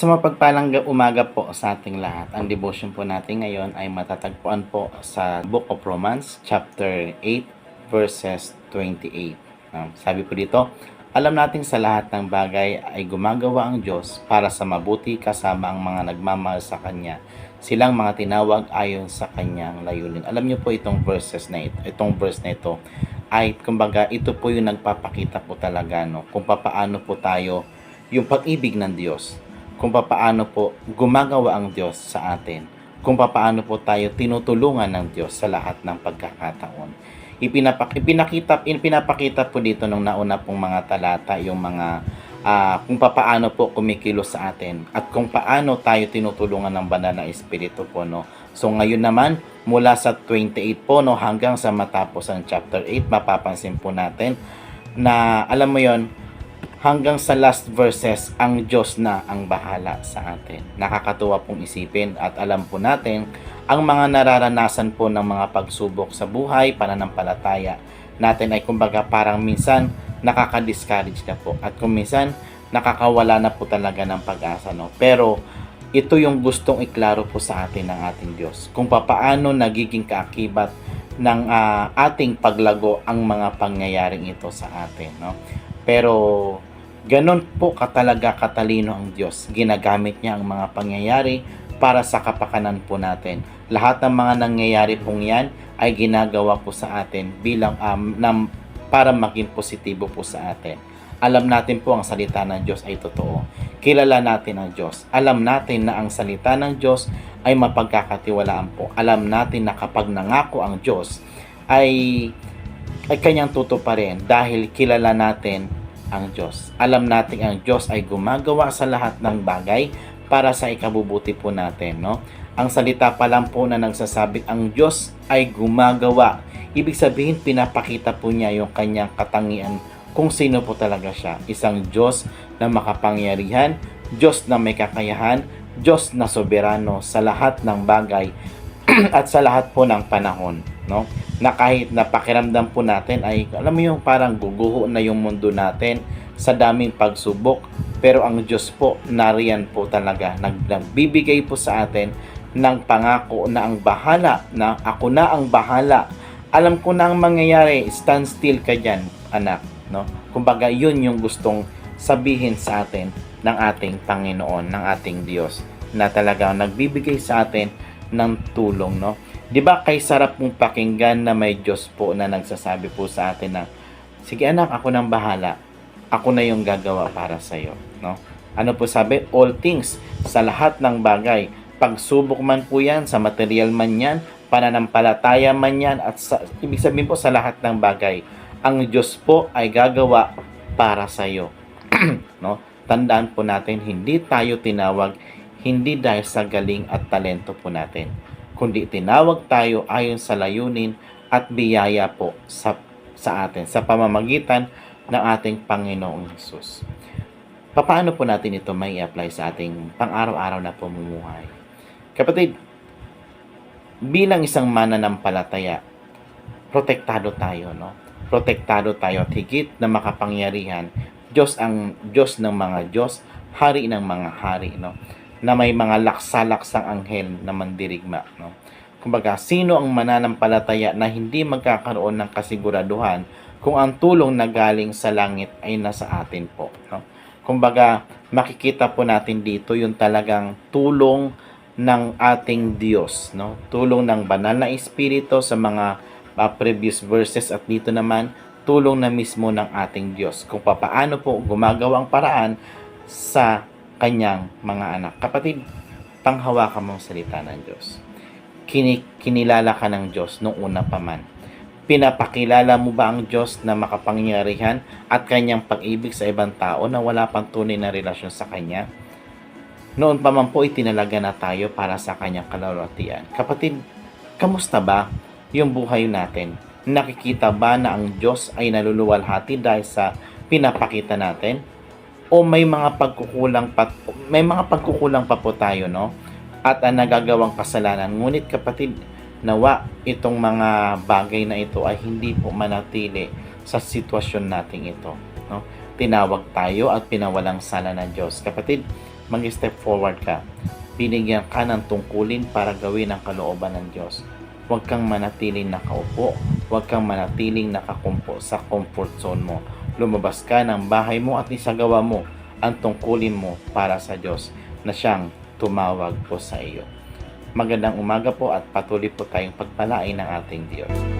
Isang mapagpalang umaga po sa ating lahat. Ang devotion po natin ngayon ay matatagpuan po sa Book of Romans, chapter 8, verses 28. Sabi po dito, alam natin sa lahat ng bagay ay gumagawa ang Diyos para sa mabuti kasama ang mga nagmamahal sa Kanya. Silang mga tinawag ayon sa Kanyang layunin. Alam niyo po itong verse na ito ay kumbaga ito po yung nagpapakita po talaga kung papaano po tayo yung pag-ibig ng Diyos, kung papaano po gumagawa ang Diyos sa atin, kung papaano po tayo tinutulungan ng Diyos sa lahat ng pagkakataon. Pinapakita po dito nung nauna pong mga talata yung mga kung papaano po kumikilos sa atin at kung paano tayo tinutulungan ng banal na Espiritu po, no. So ngayon naman mula sa 28 po, no, hanggang sa matapos ang chapter 8, mapapansin po natin na alam mo yon, hanggang sa last verses, ang Diyos na ang bahala sa atin. Nakakatuwa pong isipin at alam po natin, ang mga nararanasan po ng mga pagsubok sa buhay, pananampalataya natin ay kumbaga parang minsan nakaka-discourage na po. At kung minsan, nakakawala na po talaga ng pag-asa. No? Pero ito yung gustong iklaro po sa atin ng ating Diyos. Kung papaano nagiging kaakibat ng ating paglago ang mga pangyayaring ito sa atin. No? Pero ganon po katalaga katalino ang Diyos. Ginagamit niya ang mga pangyayari para sa kapakanan po natin. Lahat ng mga nangyayari pong yan ay ginagawa po sa atin bilang para maging positibo po sa atin. Alam natin po ang salita ng Diyos ay totoo. Kilala natin ang Diyos. Alam natin na ang salita ng Diyos ay mapagkakatiwalaan po. Alam natin na kapag nangako ang Diyos ay kanyang tutuparin dahil kilala natin ang Diyos. Alam natin ang Diyos ay gumagawa sa lahat ng bagay para sa ikabubuti po natin, no? Ang salita pa lang po na nagsasabing ang Diyos ay gumagawa. Ibig sabihin, pinapakita po niya yung kanyang katangian kung sino po talaga siya. Isang Diyos na makapangyarihan, Diyos na may kakayahan, Diyos na soberano sa lahat ng bagay at sa lahat po ng panahon, no? Na kahit napakiramdam po natin ay alam mo yung parang guguho na yung mundo natin sa daming pagsubok, pero ang Diyos po nariyan po talaga, nagbibigay po sa atin ng pangako na ang bahala, na ako na ang bahala, alam ko na ang mangyayari, stand still ka dyan anak, no? Kumbaga yun yung gustong sabihin sa atin ng ating Panginoon, ng ating Diyos, na talagang nagbibigay sa atin ng tulong, no? 'Di ba kay sarap mong pakinggan na may Diyos po na nagsasabi po sa atin na sige anak, ako nang bahala. Ako na yung gagawa para sa iyo, no? Ano po sabi? All things, sa lahat ng bagay, pagsubok man po 'yan, sa material man 'yan, pananampalataya man 'yan, at ibig sabihin po sa lahat ng bagay, ang Diyos po ay gagawa para sa iyo. No? Tandaan po natin, hindi tayo tinawag hindi dahil sa galing at talento po natin, kundi tinawag tayo ayon sa layunin at biyaya po sa atin sa pamamagitan ng ating Panginoong Hesus. Paano po natin ito may apply sa ating pang-araw-araw na pamumuhay? Kapatid, bilang isang mananampalataya, protektado tayo, no? Protektado tayo at higit na makapangyarihan, Diyos ang Diyos ng mga Diyos, Hari ng mga hari, no? Na may mga laksa-laksang anghel na mandirigma, no? Kumbaga, sino ang mananampalataya na hindi magkakaroon ng kasiguraduhan kung ang tulong na galing sa langit ay nasa atin po, no? Kumbaga, makikita po natin dito yung talagang tulong ng ating Diyos, no? Tulong ng banal na Espiritu sa mga previous verses, at dito naman tulong na mismo ng ating Diyos kung papaano po gumagawa ang paraan sa kanyang mga anak. Kapatid, panghawakan mo ang salita ng Diyos. Kinilala ka ng Diyos nung una pa man. Pinapakilala mo ba ang Diyos na makapangyarihan at kanyang pag-ibig sa ibang tao na wala pang tunay na relasyon sa Kanya? Noon pa man po itinalaga na tayo para sa kanyang kalwalhatian. Kapatid, kamusta ba yung buhay natin? Nakikita ba na ang Diyos ay naluluwalhati dahil sa pinapakita natin? O may mga pagkukulang pa po tayo, no? At nagagawang kasalanan. Ngunit kapatid, nawa itong mga bagay na ito ay hindi po manatili sa sitwasyon nating ito, no? Tinawag tayo at pinawalang sala ng Diyos. Kapatid, mag-step forward ka. Binigyan ka ng tungkulin para gawin ang kalooban ng Diyos. Huwag kang manatiling nakaupo. Huwag kang manatiling nakakumpo sa comfort zone mo. Lumabas ka ng bahay mo at isagawa mo ang tungkulin mo para sa Diyos na siyang tumawag po sa iyo. Magandang umaga po at patuloy po tayong pagpalain ng ating Diyos.